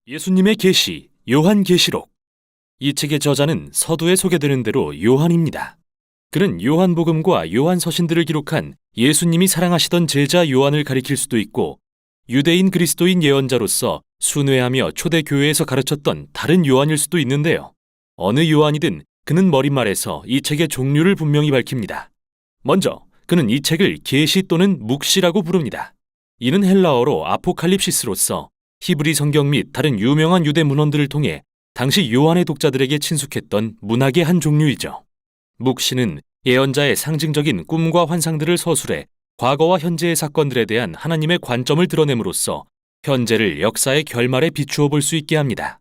예수님의 계시, 요한계시록. 이 책의 저자는 서두에 소개되는 대로 요한입니다. 그는 요한복음과 요한서신들을 기록한 예수님이 사랑하시던 제자 요한을 가리킬 수도 있고, 유대인 그리스도인 예언자로서 순회하며 초대교회에서 가르쳤던 다른 요한일 수도 있는데요. 어느 요한이든 그는 머릿말에서 이 책의 종류를 분명히 밝힙니다. 먼저 그는 이 책을 계시 또는 묵시라고 부릅니다. 이는 헬라어로 아포칼립시스로서 히브리 성경 및 다른 유명한 유대 문헌들을 통해 당시 요한의 독자들에게 친숙했던 문학의 한 종류이죠. 묵시는 예언자의 상징적인 꿈과 환상들을 서술해 과거와 현재의 사건들에 대한 하나님의 관점을 드러냄으로써 현재를 역사의 결말에 비추어 볼 수 있게 합니다.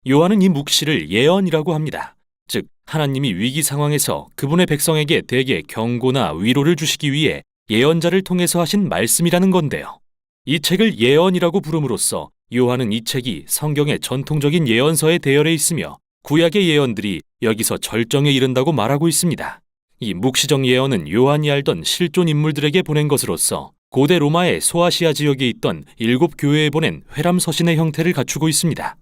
요한은 이 묵시를 예언이라고 합니다. 즉, 하나님이 위기 상황에서 그분의 백성에게 대개 경고나 위로를 주시기 위해 예언자를 통해서 하신 말씀이라는 건데요. 이 책을 예언이라고 부름으로써 요한은 이 책이 성경의 전통적인 예언서에 대열해 있으며 구약의 예언들이 여기서 절정에 이른다고 말하고 있습니다. 이 묵시적 예언은 요한이 알던 실존 인물들에게 보낸 것으로서 고대 로마의 소아시아 지역에 있던 7교회에 보낸 회람 서신의 형태를 갖추고 있습니다.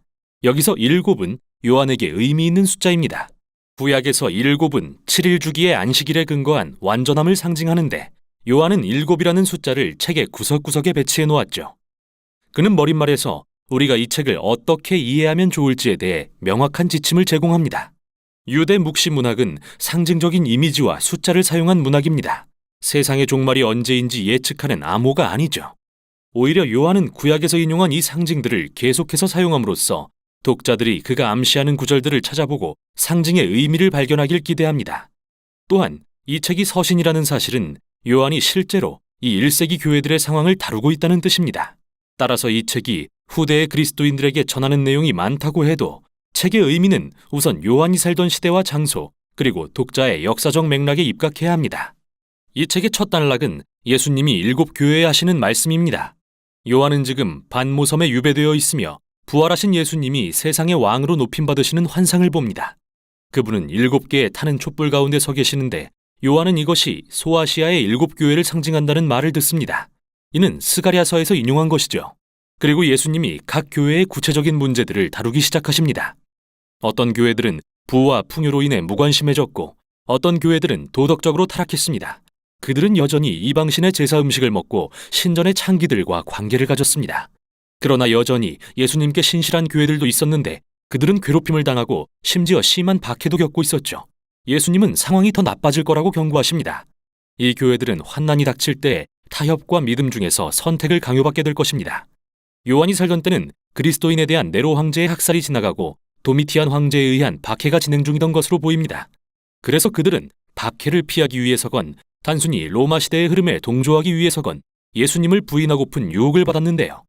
여기서 7은 요한에게 의미 있는 숫자입니다. 구약에서 7은 7일 주기의 안식일에 근거한 완전함을 상징하는데, 요한은 7이라는 숫자를 책의 구석구석에 배치해 놓았죠. 그는 머릿말에서 우리가 이 책을 어떻게 이해하면 좋을지에 대해 명확한 지침을 제공합니다. 유대 묵시 문학은 상징적인 이미지와 숫자를 사용한 문학입니다. 세상의 종말이 언제인지 예측하는 암호가 아니죠. 오히려 요한은 구약에서 인용한 이 상징들을 계속해서 사용함으로써 독자들이 그가 암시하는 구절들을 찾아보고 상징의 의미를 발견하길 기대합니다. 또한 이 책이 서신이라는 사실은 요한이 실제로 이 1세기 교회들의 상황을 다루고 있다는 뜻입니다. 따라서 이 책이 후대의 그리스도인들에게 전하는 내용이 많다고 해도 책의 의미는 우선 요한이 살던 시대와 장소, 그리고 독자의 역사적 맥락에 입각해야 합니다. 이 책의 첫 단락은 예수님이 7교회에 하시는 말씀입니다. 요한은 지금 반모섬에 유배되어 있으며 부활하신 예수님이 세상의 왕으로 높임받으시는 환상을 봅니다. 그분은 7개의 타는 촛불 가운데 서 계시는데, 요한은 이것이 소아시아의 7교회를 상징한다는 말을 듣습니다. 이는 스가랴서에서 인용한 것이죠. 그리고 예수님이 각 교회의 구체적인 문제들을 다루기 시작하십니다. 어떤 교회들은 부와 풍요로 인해 무관심해졌고, 어떤 교회들은 도덕적으로 타락했습니다. 그들은 여전히 이방신의 제사 음식을 먹고 신전의 창기들과 관계를 가졌습니다. 그러나 여전히 예수님께 신실한 교회들도 있었는데, 그들은 괴롭힘을 당하고 심지어 심한 박해도 겪고 있었죠. 예수님은 상황이 더 나빠질 거라고 경고하십니다. 이 교회들은 환난이 닥칠 때 타협과 믿음 중에서 선택을 강요받게 될 것입니다. 요한이 살던 때는 그리스도인에 대한 네로 황제의 학살이 지나가고 도미티안 황제에 의한 박해가 진행 중이던 것으로 보입니다. 그래서 그들은 박해를 피하기 위해서건 단순히 로마 시대의 흐름에 동조하기 위해서건 예수님을 부인하고픈 유혹을 받았는데요.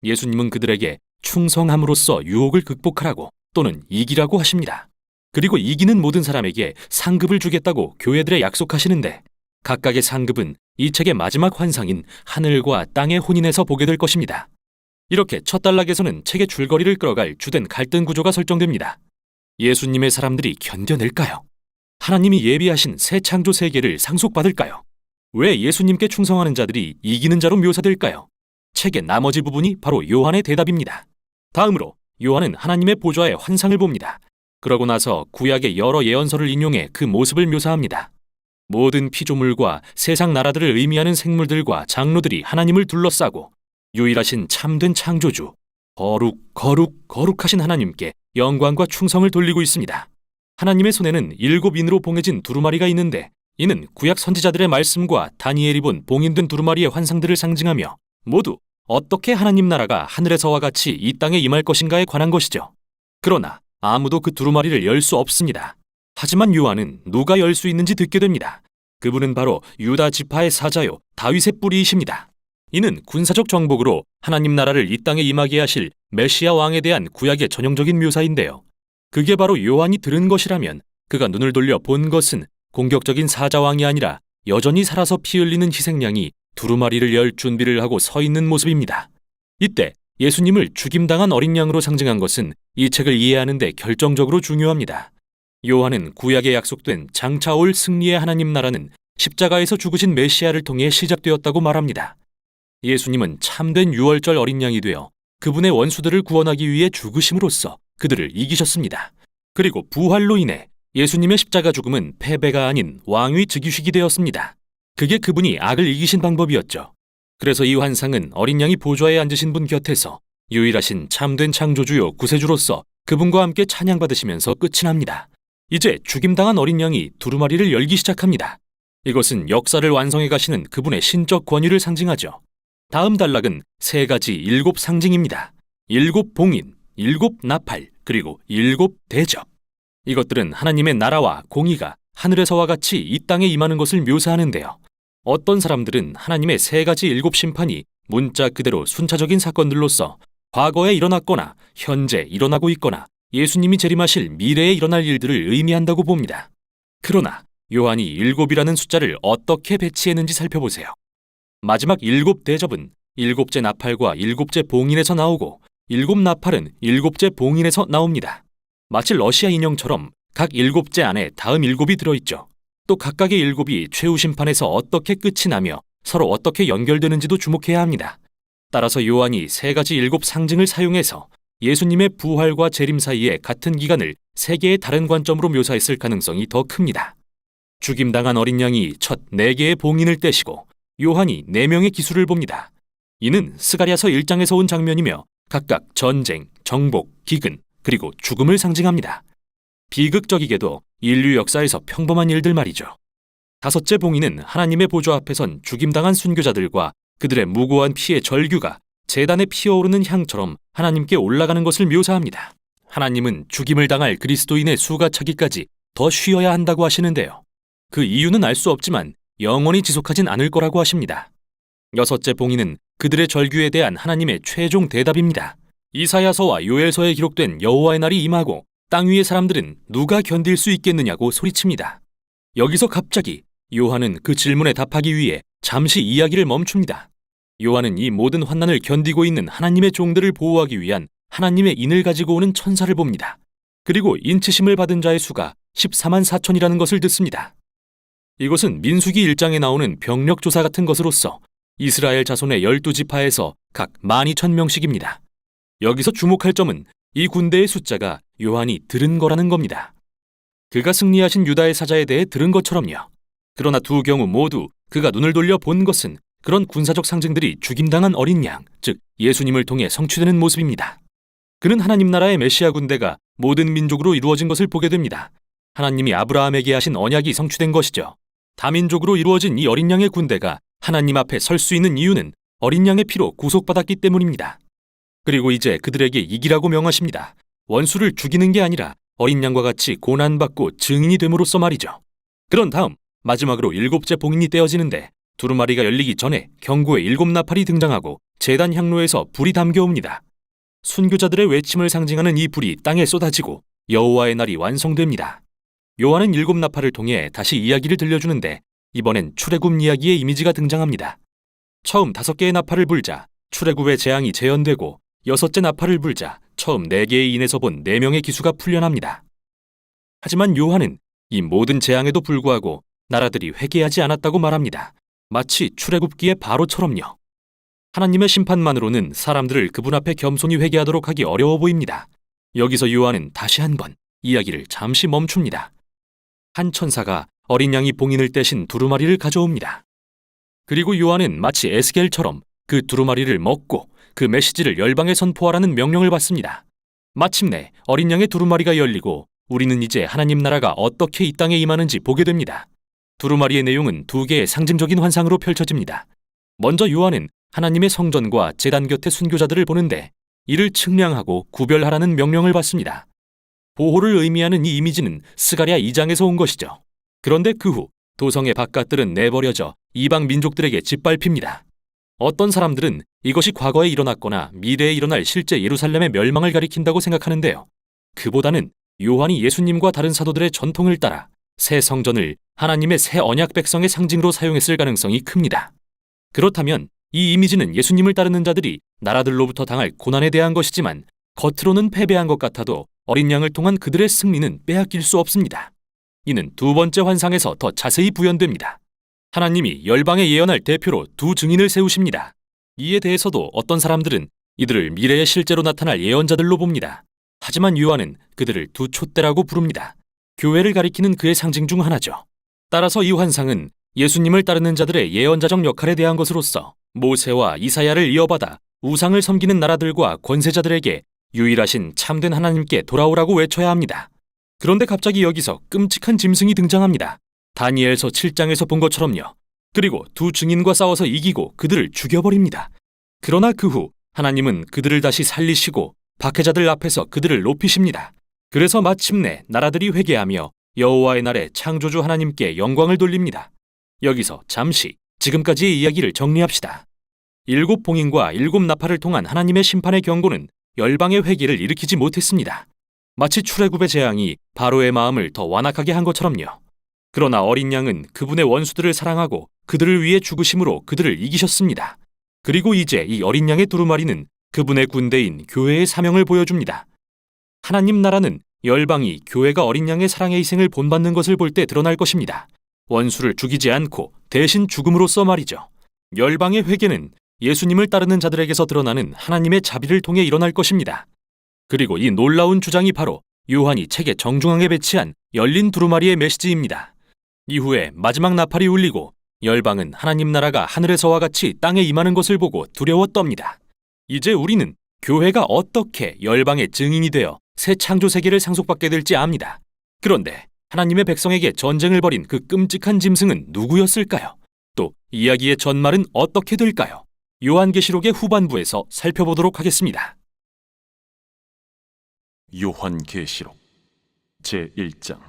예수님은 그들에게 충성함으로써 유혹을 극복하라고 또는 이기라고 하십니다. 그리고 이기는 모든 사람에게 상급을 주겠다고 교회들에 약속하시는데, 각각의 상급은 이 책의 마지막 환상인 하늘과 땅의 혼인에서 보게 될 것입니다. 이렇게 첫 단락에서는 책의 줄거리를 끌어갈 주된 갈등 구조가 설정됩니다. 예수님의 사람들이 견뎌낼까요? 하나님이 예비하신 새 창조 세계를 상속받을까요? 왜 예수님께 충성하는 자들이 이기는 자로 묘사될까요? 책의 나머지 부분이 바로 요한의 대답입니다. 다음으로 요한은 하나님의 보좌의 환상을 봅니다. 그러고 나서 구약의 여러 예언서를 인용해 그 모습을 묘사합니다. 모든 피조물과 세상 나라들을 의미하는 생물들과 장로들이 하나님을 둘러싸고 유일하신 참된 창조주, 거룩하신 하나님께 영광과 충성을 돌리고 있습니다. 하나님의 손에는 7인으로 봉해진 두루마리가 있는데, 이는 구약 선지자들의 말씀과 다니엘이 본 봉인된 두루마리의 환상들을 상징하며 모두 어떻게 하나님 나라가 하늘에서와 같이 이 땅에 임할 것인가에 관한 것이죠. 그러나 아무도 그 두루마리를 열 수 없습니다. 하지만 요한은 누가 열 수 있는지 듣게 됩니다. 그분은 바로 유다 지파의 사자요 다윗의 뿌리이십니다. 이는 군사적 정복으로 하나님 나라를 이 땅에 임하게 하실 메시아 왕에 대한 구약의 전형적인 묘사인데요. 그게 바로 요한이 들은 것이라면 그가 눈을 돌려 본 것은 공격적인 사자왕이 아니라 여전히 살아서 피 흘리는 희생양이 두루마리를 열 준비를 하고 서 있는 모습입니다. 이때 예수님을 죽임당한 어린 양으로 상징한 것은 이 책을 이해하는 데 결정적으로 중요합니다. 요한은 구약에 약속된 장차 올 승리의 하나님 나라는 십자가에서 죽으신 메시아를 통해 시작되었다고 말합니다. 예수님은 참된 유월절 어린 양이 되어 그분의 원수들을 구원하기 위해 죽으심으로써 그들을 이기셨습니다. 그리고 부활로 인해 예수님의 십자가 죽음은 패배가 아닌 왕위 즉위식이 되었습니다. 그게 그분이 악을 이기신 방법이었죠. 그래서 이 환상은 어린 양이 보좌에 앉으신 분 곁에서 유일하신 참된 창조주요 구세주로서 그분과 함께 찬양받으시면서 끝이 납니다. 이제 죽임당한 어린 양이 두루마리를 열기 시작합니다. 이것은 역사를 완성해 가시는 그분의 신적 권위를 상징하죠. 다음 단락은 세 가지 일곱 상징입니다. 일곱 봉인, 일곱 나팔, 그리고 일곱 대접. 이것들은 하나님의 나라와 공의가 하늘에서와 같이 이 땅에 임하는 것을 묘사하는데요. 어떤 사람들은 하나님의 세 가지 일곱 심판이 문자 그대로 순차적인 사건들로서 과거에 일어났거나 현재 일어나고 있거나 예수님이 재림하실 미래에 일어날 일들을 의미한다고 봅니다. 그러나 요한이 일곱이라는 숫자를 어떻게 배치했는지 살펴보세요. 마지막 일곱 대접은 일곱째 나팔과 일곱째 봉인에서 나오고 일곱 나팔은 일곱째 봉인에서 나옵니다. 마치 러시아 인형처럼 각 일곱째 안에 다음 일곱이 들어있죠. 또 각각의 일곱이 최후 심판에서 어떻게 끝이 나며 서로 어떻게 연결되는지도 주목해야 합니다. 따라서 요한이 세 가지 일곱 상징을 사용해서 예수님의 부활과 재림 사이의 같은 기간을 세 개의 다른 관점으로 묘사했을 가능성이 더 큽니다. 죽임당한 어린 양이 첫 네 개의 봉인을 떼시고 요한이 네 명의 기수를 봅니다. 이는 스가랴서 1장에서 온 장면이며 각각 전쟁, 정복, 기근, 그리고 죽음을 상징합니다. 비극적이게도 인류 역사에서 평범한 일들 말이죠. 다섯째 봉인은 하나님의 보좌 앞에 선 죽임당한 순교자들과 그들의 무고한 피의 절규가 제단에 피어오르는 향처럼 하나님께 올라가는 것을 묘사합니다. 하나님은 죽임을 당할 그리스도인의 수가 차기까지 더 쉬어야 한다고 하시는데요. 그 이유는 알 수 없지만 영원히 지속하진 않을 거라고 하십니다. 여섯째 봉인은 그들의 절규에 대한 하나님의 최종 대답입니다. 이사야서와 요엘서에 기록된 여호와의 날이 임하고 땅 위의 사람들은 누가 견딜 수 있겠느냐고 소리칩니다. 여기서 갑자기 요한은 그 질문에 답하기 위해 잠시 이야기를 멈춥니다. 요한은 이 모든 환난을 견디고 있는 하나님의 종들을 보호하기 위한 하나님의 인을 가지고 오는 천사를 봅니다. 그리고 인치심을 받은 자의 수가 14만 4천이라는 것을 듣습니다. 이것은 민수기 1장에 나오는 병력 조사 같은 것으로서 이스라엘 자손의 12지파에서 각 12,000명씩입니다. 여기서 주목할 점은 이 군대의 숫자가 요한이 들은 거라는 겁니다. 그가 승리하신 유다의 사자에 대해 들은 것처럼요. 그러나 두 경우 모두 그가 눈을 돌려 본 것은 그런 군사적 상징들이 죽임당한 어린 양, 즉 예수님을 통해 성취되는 모습입니다. 그는 하나님 나라의 메시아 군대가 모든 민족으로 이루어진 것을 보게 됩니다. 하나님이 아브라함에게 하신 언약이 성취된 것이죠. 다민족으로 이루어진 이 어린 양의 군대가 하나님 앞에 설 수 있는 이유는 어린 양의 피로 구속받았기 때문입니다. 그리고 이제 그들에게 이기라고 명하십니다. 원수를 죽이는 게 아니라 어린 양과 같이 고난받고 증인이 됨으로써 말이죠. 그런 다음 마지막으로 일곱째 봉인이 떼어지는데 두루마리가 열리기 전에 경고의 일곱 나팔이 등장하고 제단 향로에서 불이 담겨옵니다. 순교자들의 외침을 상징하는 이 불이 땅에 쏟아지고 여호와의 날이 완성됩니다. 요한은 일곱 나팔을 통해 다시 이야기를 들려주는데 이번엔 출애굽 이야기의 이미지가 등장합니다. 처음 5개의 나팔을 불자 출애굽의 재앙이 재현되고 여섯째 나팔을 불자 처음 4개의 인에서 본 4명의 기수가 풀려납니다. 하지만 요한은 이 모든 재앙에도 불구하고 나라들이 회개하지 않았다고 말합니다. 마치 출애굽기의 바로처럼요. 하나님의 심판만으로는 사람들을 그분 앞에 겸손히 회개하도록 하기 어려워 보입니다. 여기서 요한은 다시 한번 이야기를 잠시 멈춥니다. 한 천사가 어린 양이 봉인을 떼신 두루마리를 가져옵니다. 그리고 요한은 마치 에스겔처럼 그 두루마리를 먹고 그 메시지를 열방에 선포하라는 명령을 받습니다. 마침내 어린 양의 두루마리가 열리고 우리는 이제 하나님 나라가 어떻게 이 땅에 임하는지 보게 됩니다. 두루마리의 내용은 2개의 상징적인 환상으로 펼쳐집니다. 먼저 요한은 하나님의 성전과 제단 곁의 순교자들을 보는데 이를 측량하고 구별하라는 명령을 받습니다. 보호를 의미하는 이 이미지는 스가랴 2장에서 온 것이죠. 그런데 그 후 도성의 바깥들은 내버려져 이방 민족들에게 짓밟힙니다. 어떤 사람들은 이것이 과거에 일어났거나 미래에 일어날 실제 예루살렘의 멸망을 가리킨다고 생각하는데요. 그보다는 요한이 예수님과 다른 사도들의 전통을 따라 새 성전을 하나님의 새 언약 백성의 상징으로 사용했을 가능성이 큽니다. 그렇다면 이 이미지는 예수님을 따르는 자들이 나라들로부터 당할 고난에 대한 것이지만 겉으로는 패배한 것 같아도 어린 양을 통한 그들의 승리는 빼앗길 수 없습니다. 이는 두 번째 환상에서 더 자세히 부연됩니다. 하나님이 열방에 예언할 대표로 2 증인을 세우십니다. 이에 대해서도 어떤 사람들은 이들을 미래에 실제로 나타날 예언자들로 봅니다. 하지만 요한은 그들을 두 촛대라고 부릅니다. 교회를 가리키는 그의 상징 중 하나죠. 따라서 이 환상은 예수님을 따르는 자들의 예언자적 역할에 대한 것으로서 모세와 이사야를 이어받아 우상을 섬기는 나라들과 권세자들에게 유일하신 참된 하나님께 돌아오라고 외쳐야 합니다. 그런데 갑자기 여기서 끔찍한 짐승이 등장합니다. 다니엘서 7장에서 본 것처럼요. 그리고 두 증인과 싸워서 이기고 그들을 죽여버립니다. 그러나 그 후 하나님은 그들을 다시 살리시고 박해자들 앞에서 그들을 높이십니다. 그래서 마침내 나라들이 회개하며 여호와의 날에 창조주 하나님께 영광을 돌립니다. 여기서 잠시 지금까지의 이야기를 정리합시다. 7 봉인과 7 나팔을 통한 하나님의 심판의 경고는 열방의 회개를 일으키지 못했습니다. 마치 출애굽의 재앙이 바로의 마음을 더 완악하게 한 것처럼요. 그러나 어린 양은 그분의 원수들을 사랑하고 그들을 위해 죽으심으로 그들을 이기셨습니다. 그리고 이제 이 어린 양의 두루마리는 그분의 군대인 교회의 사명을 보여줍니다. 하나님 나라는 열방이 교회가 어린 양의 사랑의 희생을 본받는 것을 볼 때 드러날 것입니다. 원수를 죽이지 않고 대신 죽음으로써 말이죠. 열방의 회개는 예수님을 따르는 자들에게서 드러나는 하나님의 자비를 통해 일어날 것입니다. 그리고 이 놀라운 주장이 바로 요한이 책의 정중앙에 배치한 열린 두루마리의 메시지입니다. 이후에 마지막 나팔이 울리고 열방은 하나님 나라가 하늘에서와 같이 땅에 임하는 것을 보고 두려워 떱니다. 이제 우리는 교회가 어떻게 열방의 증인이 되어 새 창조 세계를 상속받게 될지 압니다. 그런데 하나님의 백성에게 전쟁을 벌인 그 끔찍한 짐승은 누구였을까요? 또 이야기의 전말은 어떻게 될까요? 요한계시록의 후반부에서 살펴보도록 하겠습니다. 요한계시록 제1장.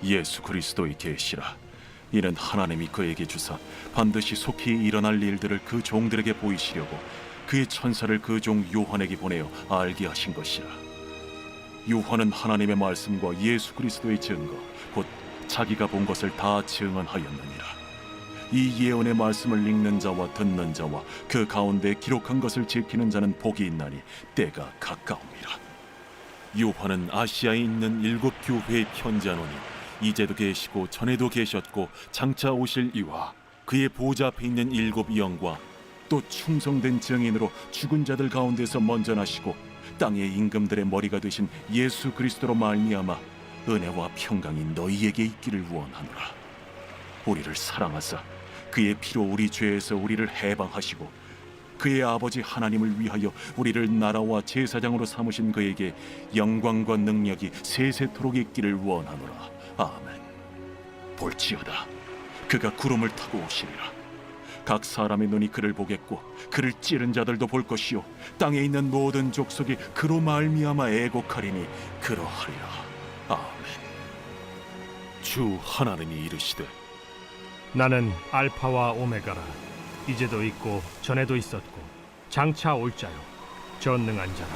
예수 그리스도의 계시라. 이는 하나님이 그에게 주사 반드시 속히 일어날 일들을 그 종들에게 보이시려고 그의 천사를 그 종 요한에게 보내어 알게 하신 것이라. 요한은 하나님의 말씀과 예수 그리스도의 증거 곧 자기가 본 것을 다 증언하였느니라. 이 예언의 말씀을 읽는 자와 듣는 자와 그 가운데 기록한 것을 지키는 자는 복이 있나니 때가 가까움이라. 요한은 아시아에 있는 7 교회에 편지하노니 이제도 계시고 전에도 계셨고 장차 오실 이와 그의 보좌 앞에 있는 7 영과 또 충성된 증인으로 죽은 자들 가운데서 먼저 나시고 땅의 임금들의 머리가 되신 예수 그리스도로 말미암아 은혜와 평강이 너희에게 있기를 원하노라. 우리를 사랑하사 그의 피로 우리 죄에서 우리를 해방하시고 그의 아버지 하나님을 위하여 우리를 나라와 제사장으로 삼으신 그에게 영광과 능력이 세세토록 있기를 원하노라. 아멘. 볼지어다 그가 구름을 타고 오시리라. 각 사람의 눈이 그를 보겠고 그를 찌른 자들도 볼 것이요 땅에 있는 모든 족속이 그로 말미암아 애곡하리니 그러하리라. 아멘. 주 하나님이 이르시되 나는 알파와 오메가라. 이제도 있고 전에도 있었고 장차 올 자요 전능한 자라.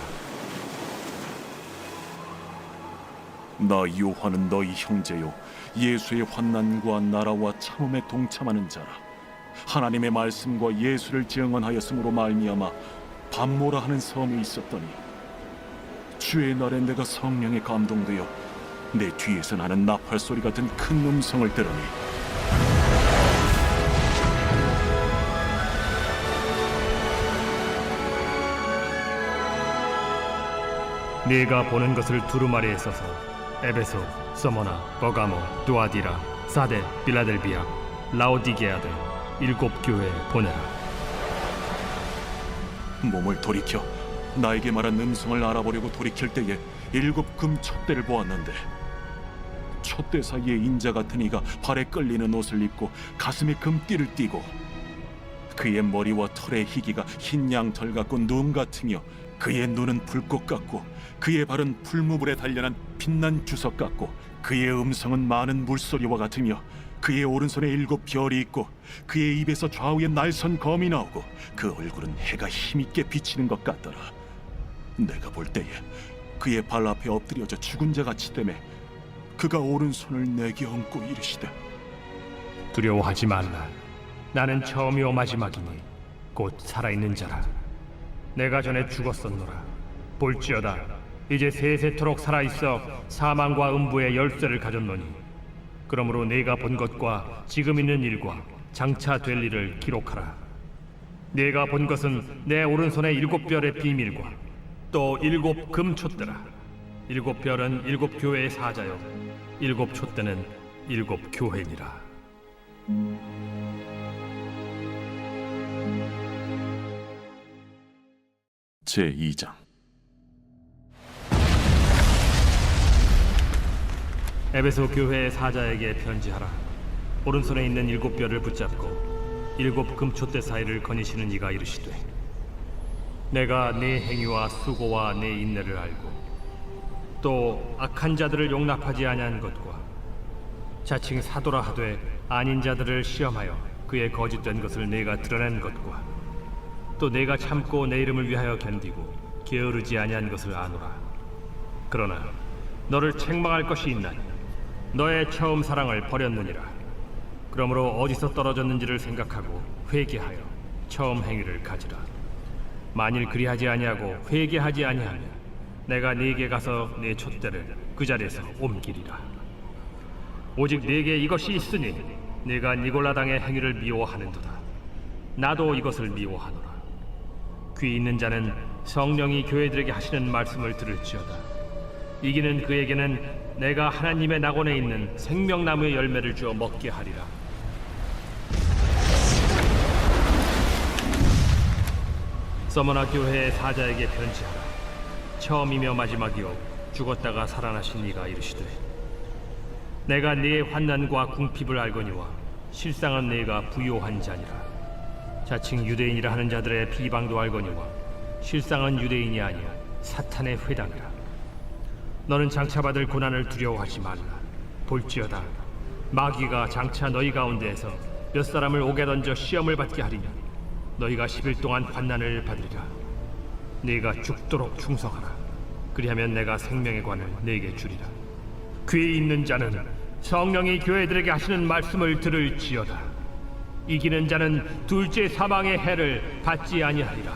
나 요한은 너희 형제요 예수의 환난과 나라와 참음에 동참하는 자라. 하나님의 말씀과 예수를 증언하였으므로 말미암아 밤모라 하는 섬에 있었더니 주의 날에 내가 성령에 감동되어 내 뒤에서 나는 나팔 소리 같은 큰 음성을 들으니 네가 보는 것을 두루마리에 써서 에베소, 서머나, 버가모, 두아디라, 사데, 빌라델비아, 라오디게아들 7 교회에 보내라. 몸을 돌이켜 나에게 말한 음성을 알아보려고 돌이킬 때에 7 금 촛대를 보았는데 촛대 사이에 인자 같은 이가 발에 끌리는 옷을 입고 가슴에 금띠를 띠고 그의 머리와 털의 희기가 흰 양털 같고 눈 같으며 그의 눈은 불꽃 같고 그의 발은 풀무불에 단련한 빛난 주석 같고 그의 음성은 많은 물소리와 같으며 그의 오른손에 7 별이 있고 그의 입에서 좌우에 날선 검이 나오고 그 얼굴은 해가 힘있게 비치는 것 같더라. 내가 볼 때에 그의 발 앞에 엎드려져 죽은 자 같이 되매 그가 오른손을 내게 얹고 이르시되 두려워하지 말라. 나는 처음이요 마지막이니 곧 살아있는 자라. 내가 전에 죽었었노라. 볼지어다 이제 세세토록 살아있어 사망과 음부의 열쇠를 가졌노니 그러므로 네가 본 것과 지금 있는 일과 장차 될 일을 기록하라. 네가 본 것은 내 오른손의 7별의 비밀과 또 7 금촛대라. 7별은 7 교회의 사자요 7 촛대는 7 교회니라. 제2장. 에베소 교회의 사자에게 편지하라. 오른손에 있는 7별을 붙잡고 7 금촛대 사이를 거니시는 이가 이르시되, 내가 네 행위와 수고와 네 인내를 알고 또 악한 자들을 용납하지 아니한 것과 자칭 사도라 하되 아닌 자들을 시험하여 그의 거짓된 것을 내가 드러낸 것과 또 내가 참고 내 이름을 위하여 견디고 게으르지 아니한 것을 아노라. 그러나 너를 책망할 것이 있나니 너의 처음 사랑을 버렸느니라. 그러므로 어디서 떨어졌는지를 생각하고 회개하여 처음 행위를 가지라. 만일 그리하지 아니하고 회개하지 아니하면 내가 네게 가서 네 촛대를 그 자리에서 옮기리라. 오직 네게 이것이 있으니 네가 니골라당의 행위를 미워하는도다. 나도 이것을 미워하노라. 귀 있는 자는 성령이 교회들에게 하시는 말씀을 들을지어다. 이기는 그에게는 내가 하나님의 낙원에 있는 생명나무의 열매를 주어 먹게 하리라. 서머나 교회의 사자에게 편지하라. 처음이며 마지막이요 죽었다가 살아나신 이가 이르시되, 내가 네의 환난과 궁핍을 알거니와 실상은 네가 부요한 자니라. 자칭 유대인이라 하는 자들의 비방도 알거니와 실상은 유대인이 아니야 사탄의 회당이라. 너는 장차 받을 고난을 두려워하지 말라. 볼지어다 마귀가 장차 너희 가운데에서 몇 사람을 옥에 던져 시험을 받게 하리니 너희가 10일 동안 환난을 받으리라. 네가 죽도록 충성하라. 그리하면 내가 생명의 관을 네게 주리라. 귀 있는 자는 성령이 교회들에게 하시는 말씀을 들을지어다. 이기는 자는 둘째 사망의 해를 받지 아니하리라.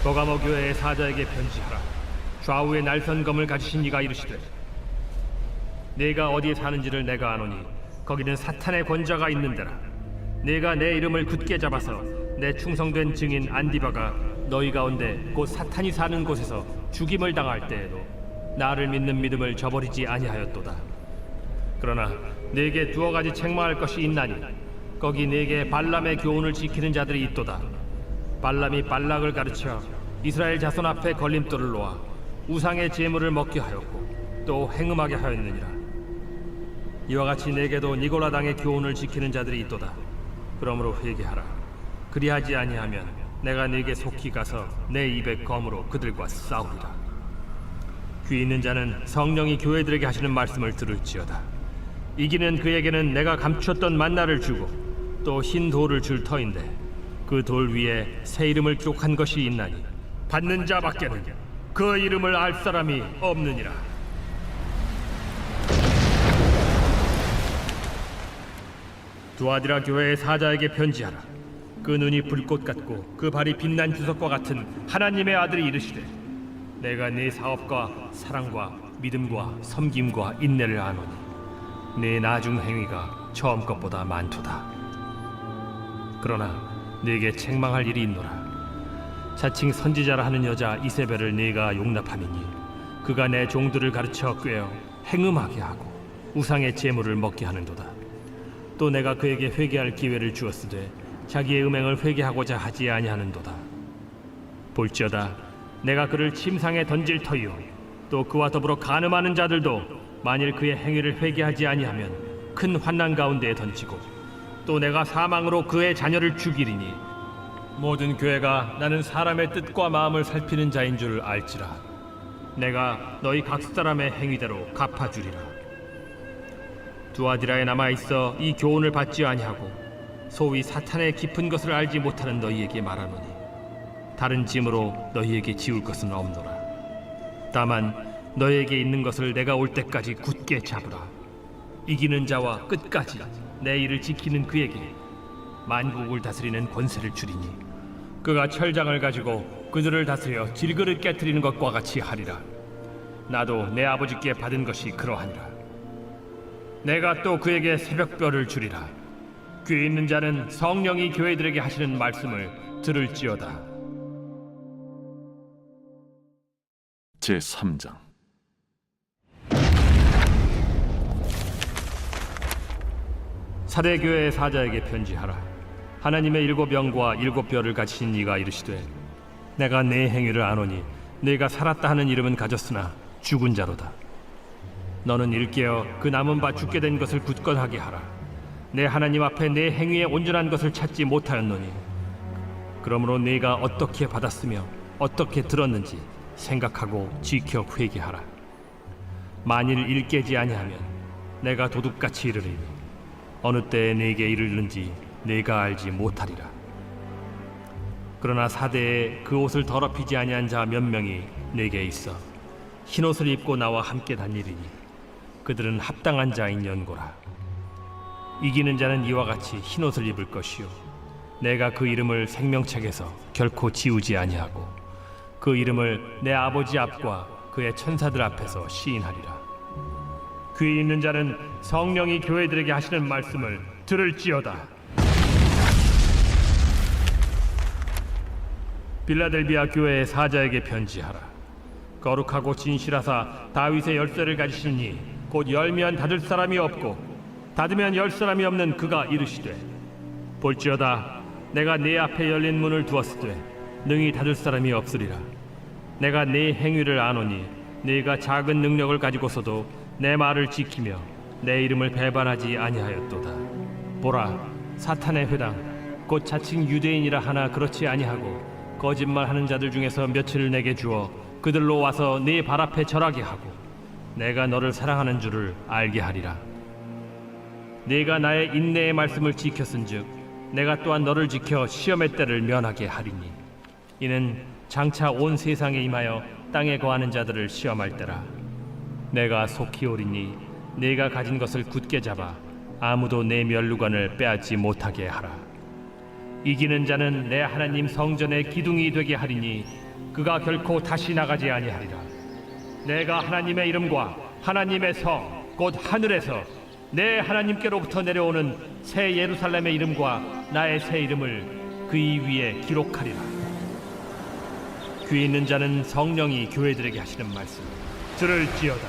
버가모 교회의 사자에게 편지하라. 좌우에 날선 검을 가지신 이가 이르시되, 네가 어디에 사는지를 내가 아노니 거기는 사탄의 권자가 있는 데라. 네가 내 이름을 굳게 잡아서 내 충성된 증인 안디바가 너희 가운데 곧 사탄이 사는 곳에서 죽임을 당할 때에도 나를 믿는 믿음을 저버리지 아니하였도다. 그러나 네게 두어 가지 책망할 것이 있나니 거기 네게 발람의 교훈을 지키는 자들이 있도다. 발람이 발락을 가르쳐 이스라엘 자손 앞에 걸림돌을 놓아 우상의 제물을 먹게 하였고 또 행음하게 하였느니라. 이와 같이 네게도 니골라당의 교훈을 지키는 자들이 있도다. 그러므로 회개하라. 그리하지 아니하면 내가 네게 속히 가서 내 입의 검으로 그들과 싸우리라. 귀 있는 자는 성령이 교회들에게 하시는 말씀을 들을지어다. 이기는 그에게는 내가 감추었던 만나를 주고 또 흰 돌을 줄 터인데 그 돌 위에 새 이름을 기록한 것이 있나니 받는 자밖에는 그 이름을 알 사람이 없느니라. 두아디라 교회의 사자에게 편지하라. 그 눈이 불꽃 같고 그 발이 빛난 주석과 같은 하나님의 아들이 이르시되, 내가 네 사업과 사랑과 믿음과 섬김과 인내를 아노니 네 나중 행위가 처음 것보다 많도다. 그러나 네게 책망할 일이 있노라. 자칭 선지자라 하는 여자 이세벨을 네가 용납함이니 그가 내 종들을 가르쳐 꾀어 행음하게 하고 우상의 제물을 먹게 하는도다. 또 내가 그에게 회개할 기회를 주었으되 자기의 음행을 회개하고자 하지 아니하는도다. 볼지어다 내가 그를 침상에 던질 터이요 또 그와 더불어 간음하는 자들도 만일 그의 행위를 회개하지 아니하면 큰 환난 가운데에 던지고 또 내가 사망으로 그의 자녀를 죽이리니 모든 교회가 나는 사람의 뜻과 마음을 살피는 자인 줄 알지라. 내가 너희 각 사람의 행위대로 갚아주리라. 두아디라에 남아있어 이 교훈을 받지 아니하고 소위 사탄의 깊은 것을 알지 못하는 너희에게 말하노니 다른 짐으로 너희에게 지울 것은 없노라. 다만 너희에게 있는 것을 내가 올 때까지 굳게 잡으라. 이기는 자와 끝까지 내 일을 지키는 그에게 만국을 다스리는 권세를 주리니 그가 철장을 가지고 그들을 다스려 질그릇 깨트리는 것과 같이 하리라. 나도 내 아버지께 받은 것이 그러하니라. 내가 또 그에게 새벽별을 주리라. 귀 있는 자는 성령이 교회들에게 하시는 말씀을 들을지어다. 제 3장. 사대 교회의 사자에게 편지하라. 하나님의 일곱 영과 일곱 별을 가지신 이가 이르시되, 내가 내 행위를 아노니 내가 살았다 하는 이름은 가졌으나 죽은 자로다. 너는 일깨어 그 남은 바 죽게 된 것을 굳건하게 하라. 내 하나님 앞에 내 행위의 온전한 것을 찾지 못하였노니, 그러므로 네가 어떻게 받았으며 어떻게 들었는지 생각하고 지켜 회개하라. 만일 일깨지 아니하면 내가 도둑같이 이르리니 어느 때에 네게 이르는지 네가 알지 못하리라. 그러나 사대에 그 옷을 더럽히지 아니한 자 몇 명이 네게 있어 흰옷을 입고 나와 함께 다니리니 그들은 합당한 자인 연고라. 이기는 자는 이와 같이 흰옷을 입을 것이요 내가 그 이름을 생명책에서 결코 지우지 아니하고 그 이름을 내 아버지 앞과 그의 천사들 앞에서 시인하리라. 귀 있는 자는 성령이 교회들에게 하시는 말씀을 들을지어다. 빌라델비아 교회의 사자에게 편지하라. 거룩하고 진실하사 다윗의 열쇠를 가지신 이 곧 열면 닫을 사람이 없고 닫으면 열 사람이 없는 그가 이르시되, 볼지어다 내가 네 앞에 열린 문을 두었으되 능히 닫을 사람이 없으리라. 내가 네 행위를 아노니 네가 작은 능력을 가지고서도 내 말을 지키며 내 이름을 배반하지 아니하였도다. 보라, 사탄의 회당 곧 자칭 유대인이라 하나 그렇지 아니하고 거짓말하는 자들 중에서 며칠을 내게 주어 그들로 와서 네 발 앞에 절하게 하고 내가 너를 사랑하는 줄을 알게 하리라. 네가 나의 인내의 말씀을 지켰은즉 내가 또한 너를 지켜 시험의 때를 면하게 하리니 이는 장차 온 세상에 임하여 땅에 거하는 자들을 시험할 때라. 내가 속히 오리니 네가 가진 것을 굳게 잡아 아무도 내 면류관을 빼앗지 못하게 하라. 이기는 자는 내 하나님 성전의 기둥이 되게 하리니 그가 결코 다시 나가지 아니하리라. 내가 하나님의 이름과 하나님의 성 곧 하늘에서 내 하나님께로부터 내려오는 새 예루살렘의 이름과 나의 새 이름을 그이 위에 기록하리라. 귀 있는 자는 성령이 교회들에게 하시는 말씀 들을지어다.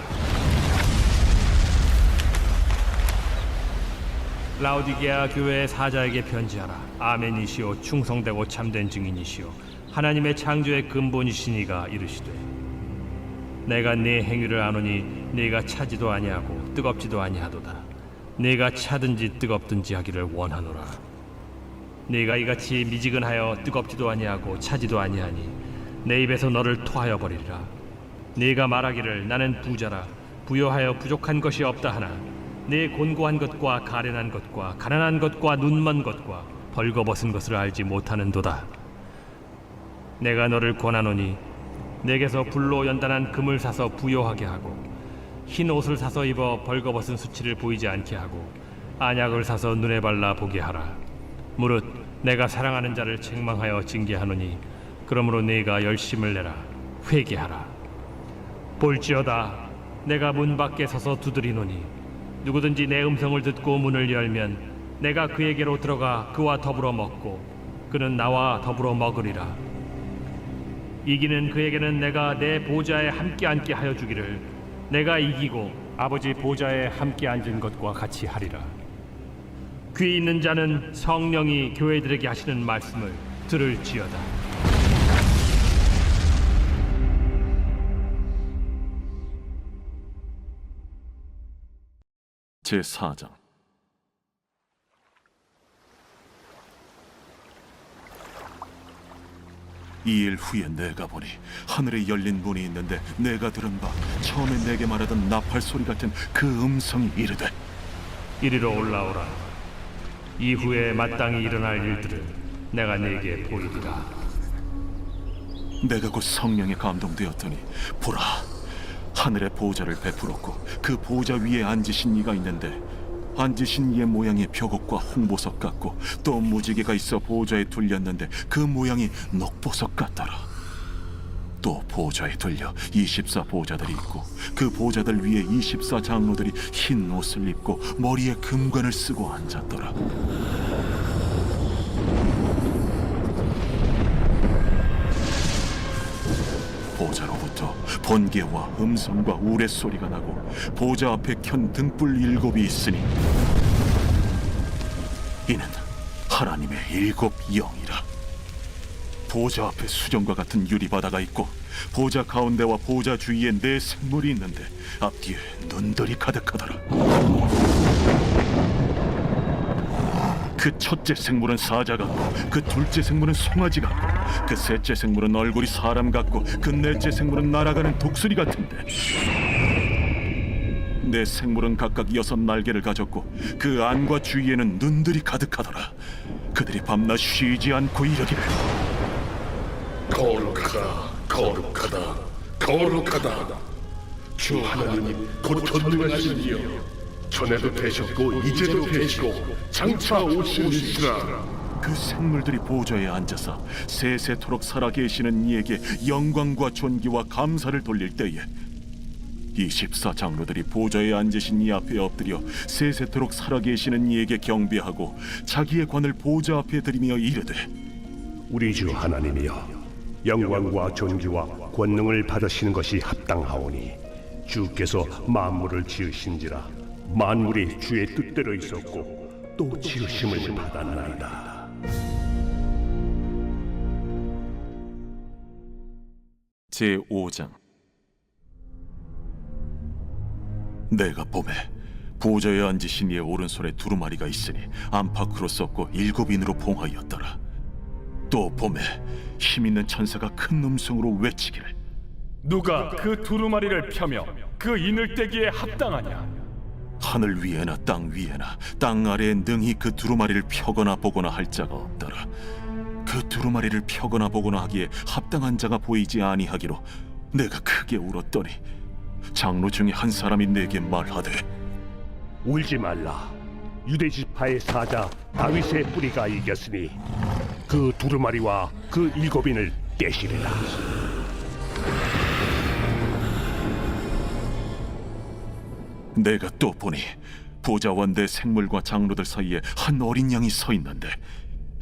라오디게아 교회의 사자에게 편지하라. 아멘이시오 충성되고 참된 증인이시오 하나님의 창조의 근본이시니가 이르시되, 내가 네 행위를 아노니 네가 차지도 아니하고 뜨겁지도 아니하도다. 네가 차든지 뜨겁든지 하기를 원하노라. 네가 이같이 미지근하여 뜨겁지도 아니하고 차지도 아니하니 내 입에서 너를 토하여 버리리라. 네가 말하기를 나는 부자라 부여하여 부족한 것이 없다 하나 네 곤고한 것과 가련한 것과 가난한 것과 눈먼 것과 벌거벗은 것을 알지 못하는도다. 내가 너를 권하노니 내게서 불로 연단한 금을 사서 부요하게 하고 흰 옷을 사서 입어 벌거벗은 수치를 보이지 않게 하고 안약을 사서 눈에 발라 보게 하라. 무릇 내가 사랑하는 자를 책망하여 징계하노니 그러므로 네가 열심을 내라. 회개하라. 볼지어다 내가 문 밖에 서서 두드리노니 누구든지 내 음성을 듣고 문을 열면 내가 그에게로 들어가 그와 더불어 먹고 그는 나와 더불어 먹으리라. 이기는 그에게는 내가 내 보좌에 함께 앉게 하여 주기를 내가 이기고 아버지 보좌에 함께 앉은 것과 같이 하리라. 귀 있는 자는 성령이 교회들에게 하시는 말씀을 들을지어다. 제 4장. 이 일 후에 내가 보니 하늘에 열린 문이 있는데 내가 들은 바 처음에 내게 말하던 나팔 소리 같은 그 음성이 이르되, 이리로 올라오라. 이후에 마땅히 일어날 일들을 내가 네게 보이리라. 내가 곧 성령에 감동되었더니 보라, 하늘의 보좌를 베풀었고 그 보좌 위에 앉으신 이가 있는데 앉으신 이의 모양이 벽옥과 홍보석 같고 또 무지개가 있어 보좌에 둘렸는데 그 모양이 녹보석 같더라. 또 보좌에 들려 24 보좌들이 있고 그 보좌들 위에 24 장로들이 흰 옷을 입고 머리에 금관을 쓰고 앉았더라. 보좌로부터 번개와 음성과 우레소리가 나고 보좌 앞에 켠 등불 7이 있으니 이는 하나님의 7 영이라. 보좌 앞에 수정과 같은 유리바다가 있고 보좌 가운데와 보좌 주위에 4 생물이 있는데 앞뒤에 눈들이 가득하더라. 그 첫째 생물은 사자 같고 그 둘째 생물은 송아지 같고 그 셋째 생물은 얼굴이 사람 같고 그 넷째 생물은 날아가는 독수리 같은데 4 생물은 각각 6 날개를 가졌고 그 안과 주위에는 눈들이 가득하더라. 그들이 밤낮 쉬지 않고 이르기를 거룩하다, 거룩하다, 거룩하다. 주 하나님 곧 전능하신 이여, 전에도 되셨고 이제도 되시고 장차 오시리시라. 그 생물들이 보좌에 앉아서 세세토록 살아계시는 이에게 영광과 존귀와 감사를 돌릴 때에 24 장로들이 보좌에 앉으신 이 앞에 엎드려 세세토록 살아계시는 이에게 경배하고 자기의 관을 보좌 앞에 들이며 이르되 우리 주 하나님이여, 영광과 존귀와 권능을 받으시는 것이 합당하오니 주께서 만물을 지으신지라 만물이 주의 뜻대로 있었고 또 지으심을 받았나이다. 제5장. 내가 보매 보좌에 앉으신 이의 오른손에 두루마리가 있으니 안팎으로 썼고 7인으로 봉하였더라. 또 보매 힘있는 천사가 큰 음성으로 외치기를 누가 그 두루마리를 펴며 그 인을 떼기에 합당하냐? 하늘 위에나 땅 위에나 땅 아래에 능히 그 두루마리를 펴거나 보거나 할 자가 없더라. 그 두루마리를 펴거나 보거나 하기에 합당한 자가 보이지 아니하기로 내가 크게 울었더니 장로 중에 한 사람이 내게 말하되 울지 말라. 유대 지파의 사자 다윗의 뿌리가 이겼으니 그 두루마리와 그 7인을 떼시리라. 내가 또 보니 보좌와 4 생물과 장로들 사이에 한 어린 양이 서 있는데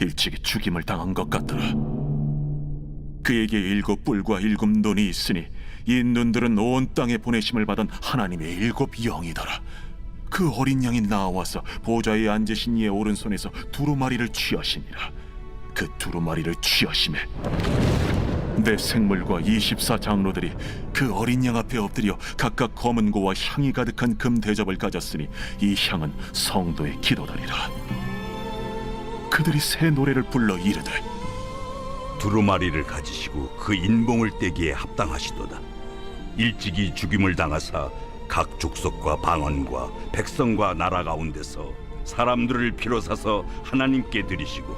일찍이 죽임을 당한 것 같더라. 그에게 7 뿔과 7 눈이 있으니 이 눈들은 온 땅에 보내심을 받은 하나님의 7 영이더라. 그 어린 양이 나와서 보좌에 앉으신 이의 오른손에서 두루마리를 취하시니라. 그 두루마리를 취하심에 4 생물과 24 장로들이 그 어린 양 앞에 엎드려 각각 검은 고와 향이 가득한 금 대접을 가졌으니 이 향은 성도의 기도더니라. 그들이 새 노래를 불러 이르되 두루마리를 가지시고 그 인봉을 떼기에 합당하시도다. 일찍이 죽임을 당하사 각 족속과 방언과 백성과 나라 가운데서 사람들을 비로사서 하나님께 드리시고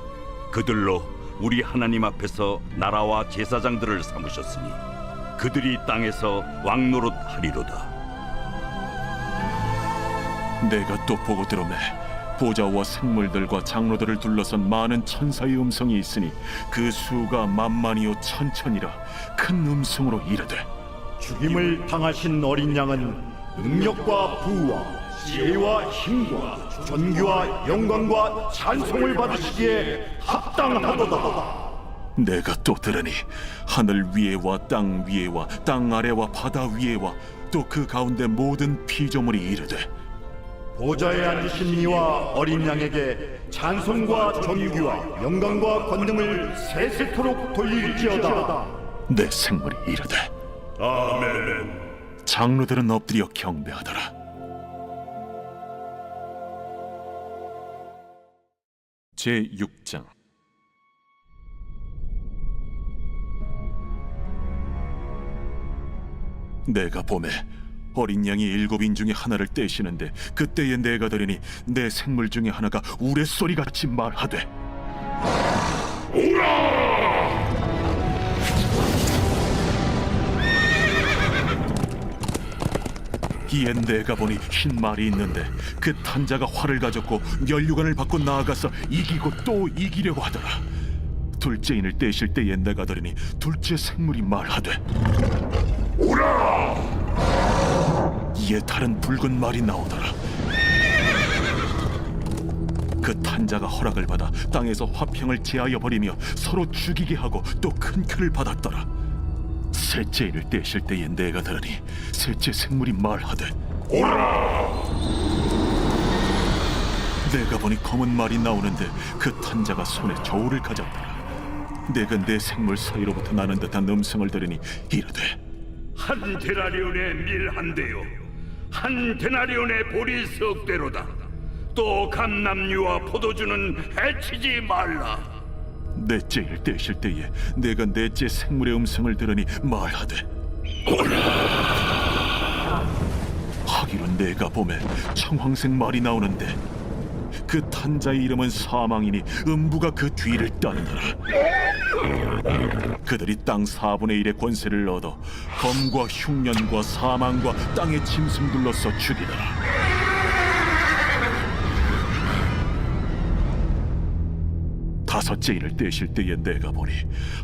그들로 우리 하나님 앞에서 나라와 제사장들을 삼으셨으니 그들이 땅에서 왕노릇 하리로다. 내가 또 보고 들으매 보좌와 생물들과 장로들을 둘러선 많은 천사의 음성이 있으니 그 수가 만만이요 천천이라 큰 음성으로 이르되 죽임을 당하신 어린 양은 능력과 부와 지혜와 힘과 존귀와 영광과 찬송을 받으시기에 합당하도다. 내가 또 들으니 하늘 위에와 땅 위에와 땅 아래와 바다 위에와 또 그 가운데 모든 피조물이 이르되 보좌에 앉으신 이와 어린 양에게 찬송과 존귀와 영광과 권능을 세세토록 돌릴지어다. 내 생물이 이르되 아멘. 장로들은 엎드려 경배하더라. 제6장. 내가 보매 어린 양이 7인 중에 하나를 떼시는데 그때에 내가 들으니 내 생물 중에 하나가 우레소리같이 말하되 이에 내가 보니 흰 말이 있는데 그 탄자가 활을 가졌고 면류관을 받고 나아가서 이기고 또 이기려고 하더라. 둘째 인을 떼실 때에 내가 들으니 둘째 생물이 말하되 오라! 이에 다른 붉은 말이 나오더라. 그 탄자가 허락을 받아 땅에서 화평을 제하여 버리며 서로 죽이게 하고 또 큰 표를 받았더라. 셋째 인을 떼실 때에 내가 들으니 셋째 생물이 말하되 오라! 내가 보니 검은 말이 나오는데 그 탄자가 손에 저울을 가졌더라. 내가 내 생물 사이로부터 나는 듯한 음성을 들으니 이르되 한 데나리온의 밀 한 대요, 한 데나리온의 보리 석 대로다. 또 감람류와 포도주는 해치지 말라. 넷째 인을 떼실 때에 내가 넷째 생물의 음성을 들으니 말하되 하기로 내가 봄에 청황색 말이 나오는데 그 탄자의 이름은 사망이니 음부가 그 뒤를 따르더라. 그들이 땅 4분의 1의 권세를 얻어 검과 흉년과 사망과 땅의 짐승들로서 죽이더라. 다섯째 인을 떼실 때에 내가 보니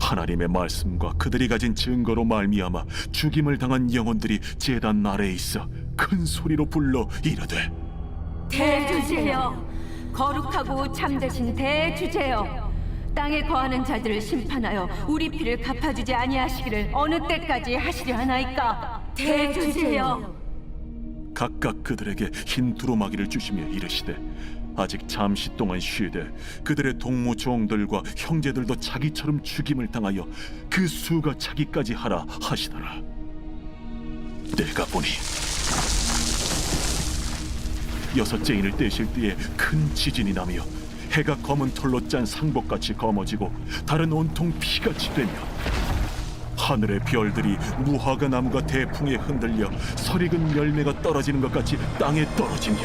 하나님의 말씀과 그들이 가진 증거로 말미암아 죽임을 당한 영혼들이 제단 아래에 있어 큰 소리로 불러 이르되 대주제여, 거룩하고 참되신 대주제여, 땅에 거하는 자들을 심판하여 우리 피를 갚아주지 아니하시기를 어느 때까지 하시려 하나이까. 대주제여. 각각 그들에게 흰 두루마기를 주시며 이르시되 아직 잠시 동안 쉬되 그들의 동무 종들과 형제들도 자기처럼 죽임을 당하여 그 수가 차기까지 하라 하시더라. 내가 보니 여섯째 인을 떼실 때에 큰 지진이 나며 해가 검은 털로 짠 상복같이 검어지고 달은 온통 피같이 되며 하늘의 별들이 무화과 나무가 대풍에 흔들려 설익은 열매가 떨어지는 것 같이 땅에 떨어지며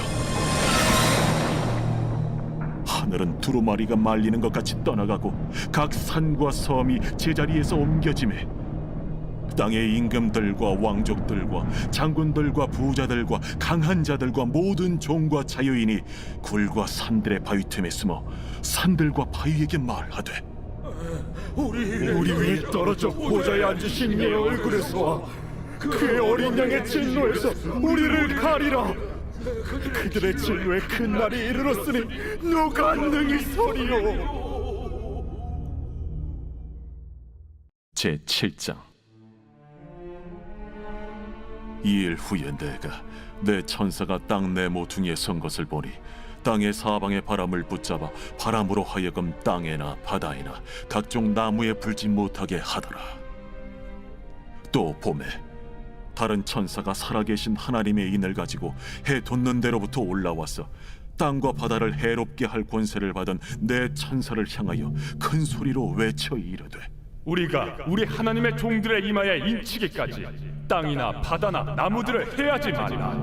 하늘은 두루마리가 말리는 것 같이 떠나가고 각 산과 섬이 제자리에서 옮겨지매 땅의 임금들과 왕족들과 장군들과 부자들과 강한 자들과 모든 종과 자유인이 굴과 산들의 바위 틈에 숨어 산들과 바위에게 말하되 우리 위에 떨어져 보좌에 앉으신 이의 얼굴에서와 그의 어린 양의 진노에서 우리를 가리라. 그들의 진노의 큰 날이 이르렀으니 누가 능히 서리요. 제7장. 이일 후에 내가 내 천사가 땅 내 모퉁이에 선 것을 보니 땅의 사방의 바람을 붙잡아 바람으로 하여금 땅에나 바다에나 각종 나무에 불지 못하게 하더라. 또 봄에 다른 천사가 살아계신 하나님의 인을 가지고 해 돋는 데로부터 올라와서 땅과 바다를 해롭게 할 권세를 받은 내 천사를 향하여 큰 소리로 외쳐 이르되 우리가 우리 하나님의 종들의 이마에 인치기까지 땅이나 바다나 나무들을 해하지 말라.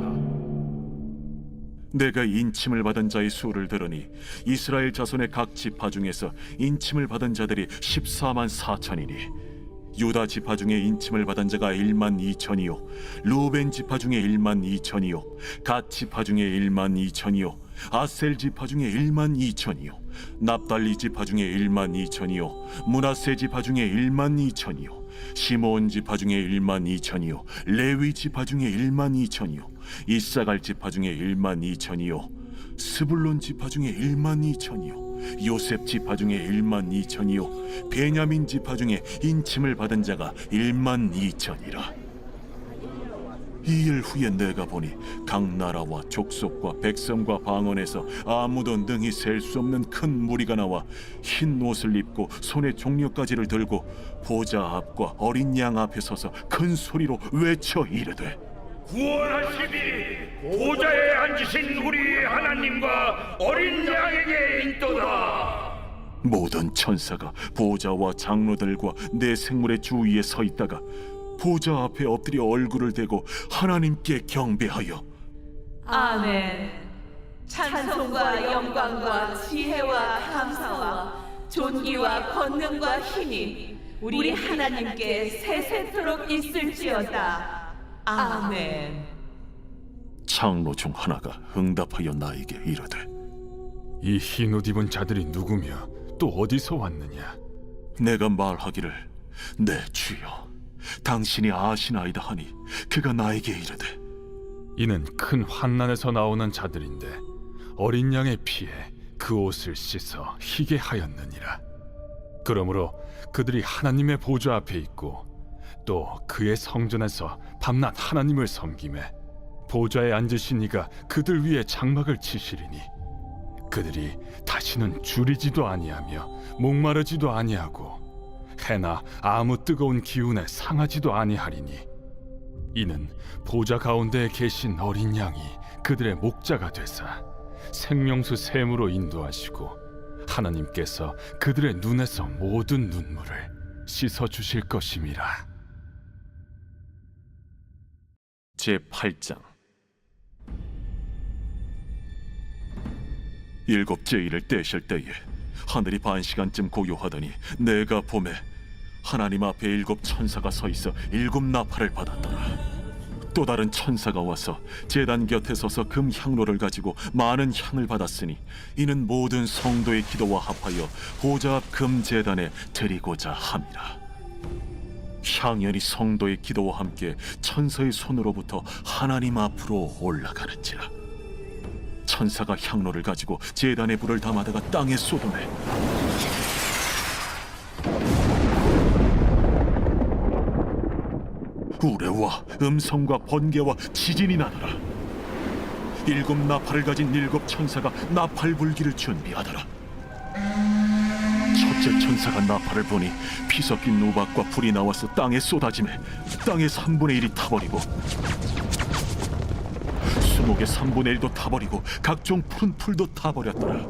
내가 인침을 받은 자의 수를 들으니 이스라엘 자손의 각 지파 중에서 인침을 받은 자들이 14만 4천이니 유다 지파 중에 인침을 받은 자가 1만 2천이요 루벤 지파 중에 1만 2천이요 갓 지파 중에 1만 2천이요 아셀 지파 중에 1만 2천이요 납달리 지파 중에 1만 2천이요 므낫세 지파 중에 1만 2천이요 시므온 지파 중에 1만 2천이요 레위 지파 중에 1만 2천이요 이사갈 지파 중에 1만 2천이요 스불론 지파 중에 1만 2천이요 요셉 지파 중에 1만 2천이요 베냐민 지파 중에 인침을 받은 자가 1만 2천이라. 이일 후에 내가 보니 각 나라와 족속과 백성과 방언에서 아무도 능히 셀 수 없는 큰 무리가 나와 흰 옷을 입고 손에 종려가지를 들고 보좌 앞과 어린 양 앞에 서서 큰 소리로 외쳐 이르되 구원하시니 보좌에 앉으신 우리 하나님과 어린 양에게 인도다. 모든 천사가 보좌와 장로들과 내 생물의 주위에 서 있다가 보좌 앞에 엎드려 얼굴을 대고 하나님께 경배하여 아멘. 찬송과 영광과 지혜와 감사와 존귀와 권능과 힘이 우리 하나님께 세세토록 있을지어다. 아멘. 장로 중 하나가 응답하여 나에게 이르되 이 흰 옷 입은 자들이 누구며 또 어디서 왔느냐? 내가 말하기를 내 주여 당신이 아시나이다 하니 그가 나에게 이르되 이는 큰 환난에서 나오는 자들인데 어린 양의 피에 그 옷을 씻어 희게 하였느니라. 그러므로 그들이 하나님의 보좌 앞에 있고 또 그의 성전에서 밤낮 하나님을 섬기매 보좌에 앉으신 이가 그들 위에 장막을 치시리니 그들이 다시는 줄이지도 아니하며 목마르지도 아니하고 해나 아무 뜨거운 기운에 상하지도 아니하리니 이는 보좌 가운데에 계신 어린 양이 그들의 목자가 되사 생명수 샘으로 인도하시고 하나님께서 그들의 눈에서 모든 눈물을 씻어 주실 것임이라. 제8장 일곱째 일을 떼실 때에 하늘이 반시간쯤 고요하더니 내가 보매 하나님 앞에 7 천사가 서 있어 7 나팔을 받았더라. 또 다른 천사가 와서 제단 곁에 서서 금 향로를 가지고 많은 향을 받았으니 이는 모든 성도의 기도와 합하여 보좌 앞 금 제단에 드리고자 함이라. 향연이 성도의 기도와 함께 천사의 손으로부터 하나님 앞으로 올라가는지라. 천사가 향로를 가지고 제단에 불을 담아다가 땅에 쏟으매 우레와 음성과 번개와 지진이 나더라. 7 나팔을 가진 7 천사가 나팔 불기를 준비하더라. 첫째 천사가 나팔을 보니 피 섞인 우박과 불이 나와서 땅에 쏟아지매 땅의 3분의 1이 타버리고 수목의 3분의 1도 타버리고 각종 푸른 풀도 타버렸더라.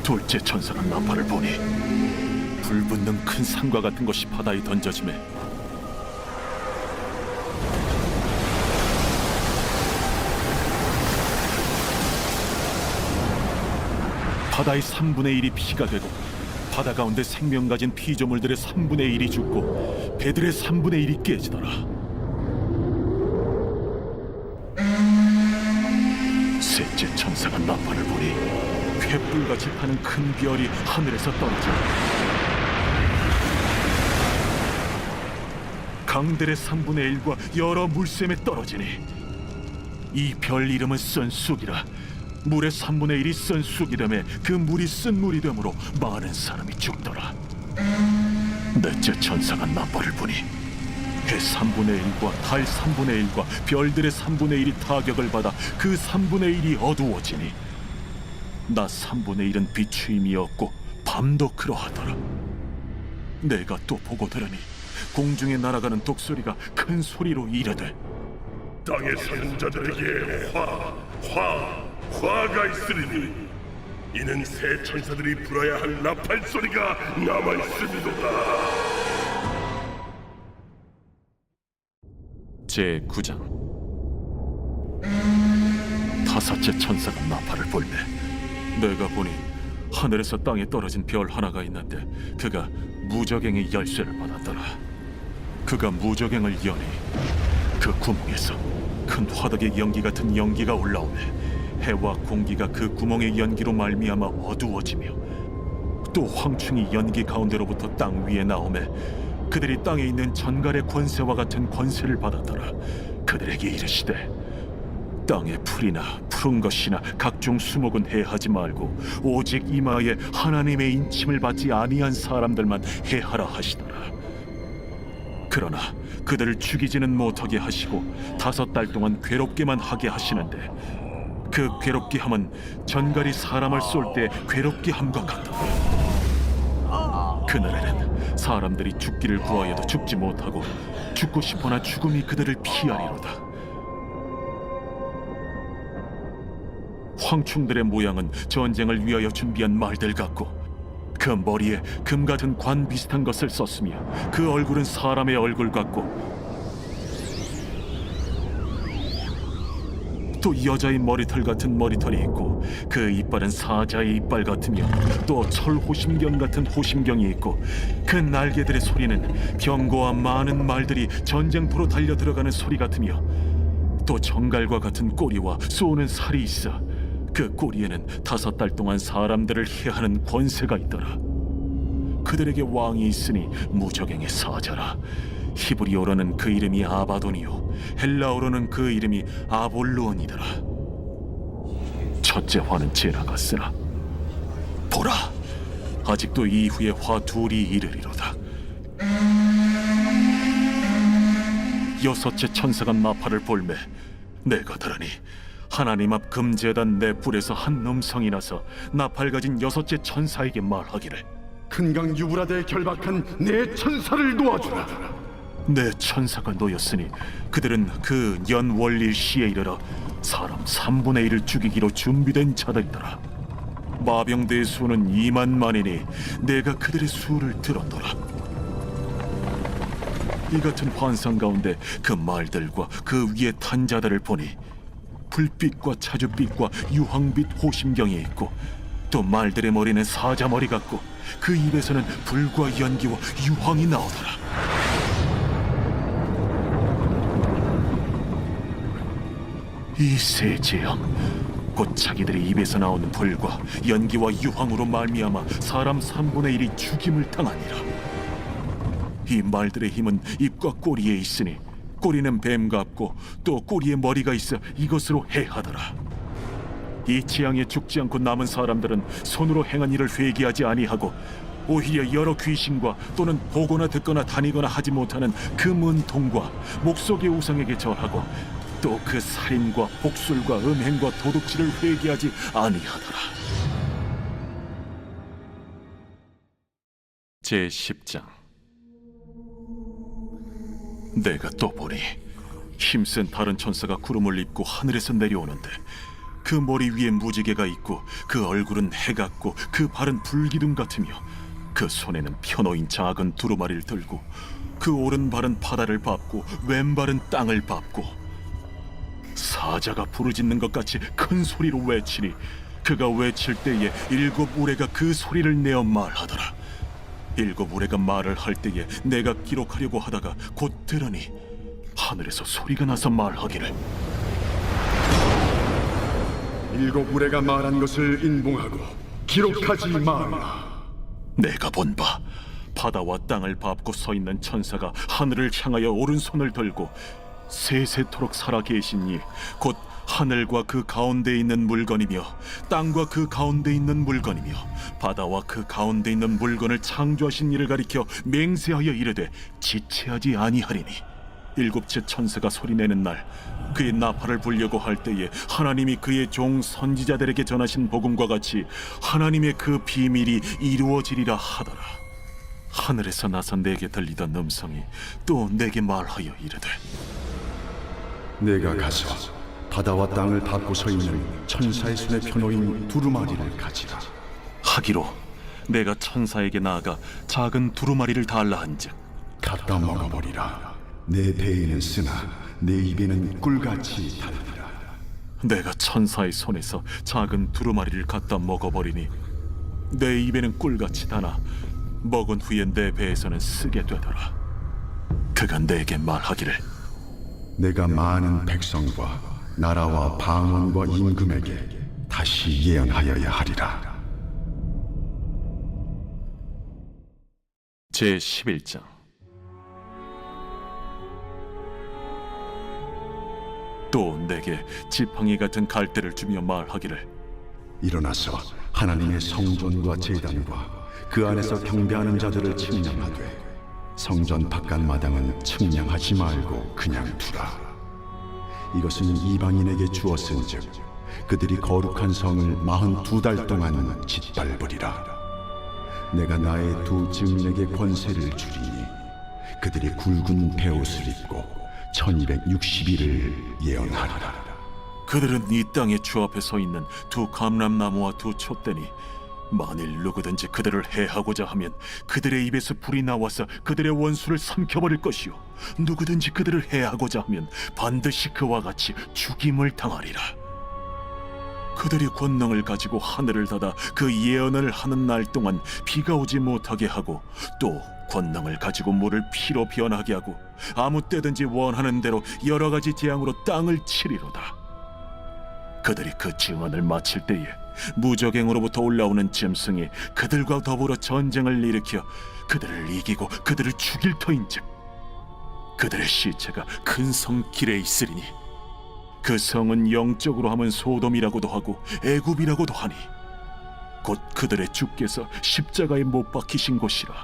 둘째 천사가 나팔을 보니 불붙는 큰 산과 같은 것이 바다에 던져지매 바다의 3분의 1이 피가 되고 바다 가운데 생명 가진 피조물들의 3분의 1이 죽고 배들의 3분의 1이 깨지더라. 셋째 천사가 나팔을 보니 횃불같이 타는 큰 별이 하늘에서 떨어져 강들의 3분의 1과 여러 물샘에 떨어지니 이 별 이름은 쓴 쑥이라. 물의 3분의 1이 쓴 쑥이 되매 그 물이 쓴 물이 되므로 많은 사람이 죽더라. 넷째 천사가 나팔을 보니 해 3분의 1과 달 3분의 1과 별들의 3분의 1이 타격을 받아 그 3분의 1이 어두워지니 낮 3분의 1은 비추임이 없고 밤도 그러하더라. 내가 또 보고 들으니 공중에 날아가는 독소리가 큰 소리로 이르되 땅에 사는 자들에게 화가 있으리니 이는 새 천사들이 불어야 할 나팔 소리가 남아있음이도다. 제9장 다섯째 천사가 나팔을 불매 내가 보니 하늘에서 땅에 떨어진 별 하나가 있는데 그가 무저갱의 열쇠를 받았더라. 그가 무저갱을 여니 그 구멍에서 큰 화덕의 연기 같은 연기가 올라오매 해와 공기가 그 구멍의 연기로 말미암아 어두워지며 또 황충이 연기 가운데로부터 땅 위에 나오매 그들이 땅에 있는 전갈의 권세와 같은 권세를 받았더라. 그들에게 이르시되 땅의 풀이나 푸른 것이나 각종 수목은 해하지 말고 오직 이마에 하나님의 인침을 받지 아니한 사람들만 해하라 하시더라. 그러나 그들을 죽이지는 못하게 하시고 5달 동안 괴롭게만 하게 하시는데 그 괴롭게 함은 전갈이 사람을 쏠 때 괴롭게 함과 같더라. 그날에는 사람들이 죽기를 구하여도 죽지 못하고 죽고 싶으나 죽음이 그들을 피하리로다. 황충들의 모양은 전쟁을 위하여 준비한 말들 같고 그 머리에 금 같은 관 비슷한 것을 썼으며 그 얼굴은 사람의 얼굴 같고 또 여자의 머리털 같은 머리털이 있고 그 이빨은 사자의 이빨 같으며 또 철호심경 같은 호심경이 있고 그 날개들의 소리는 병거와 많은 말들이 전쟁터로 달려 들어가는 소리 같으며 또 정갈과 같은 꼬리와 쏘는 살이 있어 그 꼬리에는 5달 동안 사람들을 해하는 권세가 있더라. 그들에게 왕이 있으니 무적행의 사자라. 히브리어로는 그 이름이 아바돈이요 헬라어로는 그 이름이 아볼루온이더라. 첫째 화는 지나갔으나 보라, 아직도 이후에 화 둘이 이르리로다. 여섯째 천사가 나팔을 볼매 내가 들으니 하나님 앞 금제단 내 뿔에서 한 음성이 나서 나팔 가진 여섯째 천사에게 말하기를 큰강 유브라데에 결박한 내 천사를 놓아주라. 내 천사가 놓였으니 그들은 그 연월일 시에 이르러 사람 3분의 1을 죽이기로 준비된 자들이더라. 마병대의 수는 2만만이니 내가 그들의 수를 들었더라. 이 같은 환상 가운데 그 말들과 그 위에 탄 자들을 보니 불빛과 차주빛과 유황빛 호심경이 있고 또 말들의 머리는 사자머리 같고 그 입에서는 불과 연기와 유황이 나오더라. 이 세 재앙 곧 자기들의 입에서 나오는 불과 연기와 유황으로 말미암아 사람 3분의 1이 죽임을 당하니라. 이 말들의 힘은 입과 꼬리에 있으니 꼬리는 뱀 같고 또 꼬리에 머리가 있어 이것으로 해하더라. 이 재앙에 죽지 않고 남은 사람들은 손으로 행한 일을 회개하지 아니하고 오히려 여러 귀신과 또는 보거나 듣거나 다니거나 하지 못하는 그 문통과 목석의 우상에게 절하고 또 그 살인과 복술과 음행과 도둑질을 회개하지 아니하더라. 제10장. 내가 또 보니 힘센 다른 천사가 구름을 입고 하늘에서 내려오는데 그 머리 위에 무지개가 있고 그 얼굴은 해 같고 그 발은 불기둥 같으며 그 손에는 펴놓인 작은 두루마리를 들고 그 오른발은 바다를 밟고 왼발은 땅을 밟고 사자가 부르짖는 것 같이 큰 소리로 외치니 그가 외칠 때에 7 우레가 그 소리를 내어 말하더라. 7 우레가 말을 할 때에 내가 기록하려고 하다가 곧 들으니 하늘에서 소리가 나서 말하기를 7 우레가 말한 것을 인봉하고 기록하지 마라. 내가 본 바 바다와 땅을 밟고 서 있는 천사가 하늘을 향하여 오른손을 들고 세세토록 살아계신 이 곧 하늘과 그 가운데 있는 물건이며 땅과 그 가운데 있는 물건이며 바다와 그 가운데 있는 물건을 창조하신 이를 가리켜 맹세하여 이르되 지체하지 아니하리니 7째 천사가 소리내는 날 그의 나팔을 불려고 할 때에 하나님이 그의 종 선지자들에게 전하신 복음과 같이 하나님의 그 비밀이 이루어지리라 하더라. 하늘에서 나서 내게 들리던 음성이 또 내게 말하여 이르되 내가 가서 바다와 땅을 밟고 서 있는 천사의 손에 펴놓인 두루마리를 가지라. 하기로 내가 천사에게 나아가 작은 두루마리를 달라 한즉 갖다 먹어버리라. 내 배에는 쓰나 내 입에는 꿀같이 달리라. 내가 천사의 손에서 작은 두루마리를 갖다 먹어버리니 내 입에는 꿀같이 다나 먹은 후에 내 배에서는 쓰게 되더라. 그가 내게 말하기를 내가 많은 백성과 나라와 방언과 임금에게 다시 예언하여야 하리라. 제11장. 또 내게 지팡이 같은 갈대를 주며 말하기를 일어나서 하나님의 성전과 제단과 그 안에서 경배하는 자들을 측량하되 성전 바깥 마당은 측량하지 말고 그냥 두라. 이것은 이방인에게 주었은즉 그들이 거룩한 성을 42달 동안 짓밟으리라. 내가 나의 두 증인에게 권세를 주리니 그들이 굵은 베옷을 입고 1260일을 예언하리라. 그들은 이 땅의 주 앞에 서 있는 두 감람나무와 두 촛대니 만일 누구든지 그들을 해하고자 하면 그들의 입에서 불이 나와서 그들의 원수를 삼켜버릴 것이요 누구든지 그들을 해하고자 하면 반드시 그와 같이 죽임을 당하리라. 그들이 권능을 가지고 하늘을 닫아 그 예언을 하는 날 동안 비가 오지 못하게 하고 또 권능을 가지고 물을 피로 변하게 하고 아무 때든지 원하는 대로 여러 가지 재앙으로 땅을 치리로다. 그들이 그 증언을 마칠 때에 무적행으로부터 올라오는 짐승이 그들과 더불어 전쟁을 일으켜 그들을 이기고 그들을 죽일 터인즉 그들의 시체가 큰 성 길에 있으리니 그 성은 영적으로 하면 소돔이라고도 하고 애굽이라고도 하니 곧 그들의 주께서 십자가에 못 박히신 곳이라.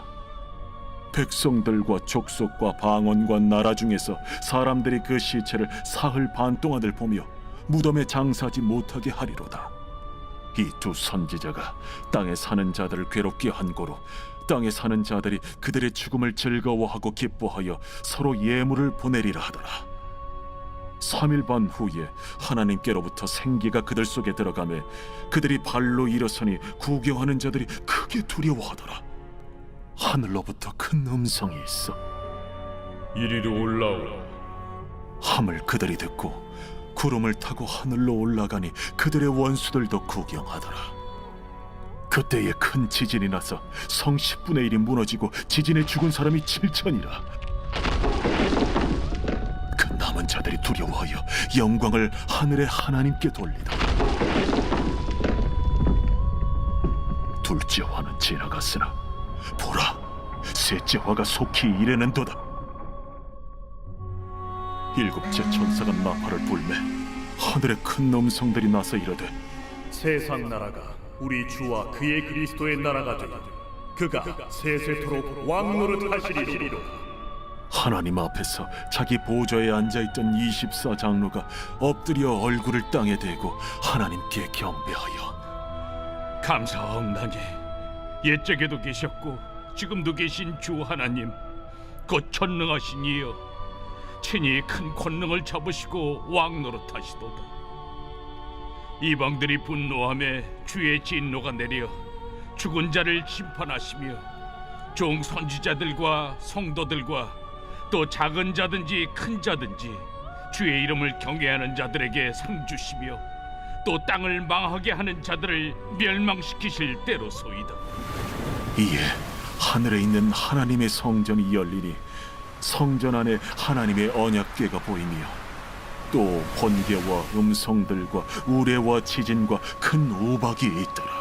백성들과 족속과 방언과 나라 중에서 사람들이 그 시체를 사흘 반 동안을 보며 무덤에 장사하지 못하게 하리로다. 이 두 선지자가 땅에 사는 자들을 괴롭게 한 고로 땅에 사는 자들이 그들의 죽음을 즐거워하고 기뻐하여 서로 예물을 보내리라 하더라. 3일 반 후에 하나님께로부터 생기가 그들 속에 들어가매 그들이 발로 일어서니 구경하는 자들이 크게 두려워하더라. 하늘로부터 큰 음성이 있어 이리로 올라오라. 함을 그들이 듣고 구름을 타고 하늘로 올라가니 그들의 원수들도 구경하더라. 그때에 큰 지진이 나서 성 10분의 1이 무너지고 지진에 죽은 사람이 7천이라. 그 남은 자들이 두려워하여 영광을 하늘의 하나님께 돌리더라. 둘째 화는 지나갔으나 보라, 셋째 화가 속히 이르는도다. 일곱째 천사가 나팔을 불매 하늘에 큰 음성들이 나서 이르되 세상 나라가 우리 주와 그의 그리스도의 나라가 되어 그가 세세토록 왕노릇하시리로. 하나님 앞에서 자기 보좌에 앉아있던 24장로가 엎드려 얼굴을 땅에 대고 하나님께 경배하여 감사하옵나니 옛적에도 계셨고 지금도 계신 주 하나님 곧 전능하신 이여, 친히 큰 권능을 잡으시고 왕노릇하시도다. 이방들이 분노하며 주의 진노가 내려 죽은 자를 심판하시며 종 선지자들과 성도들과 또 작은 자든지 큰 자든지 주의 이름을 경외하는 자들에게 상 주시며 또 땅을 망하게 하는 자들을 멸망시키실 때로소이다. 이에 하늘에 있는 하나님의 성전이 열리니 성전 안에 하나님의 언약궤가 보이며 또 번개와 음성들과 우레와 지진과 큰 우박이 있더라.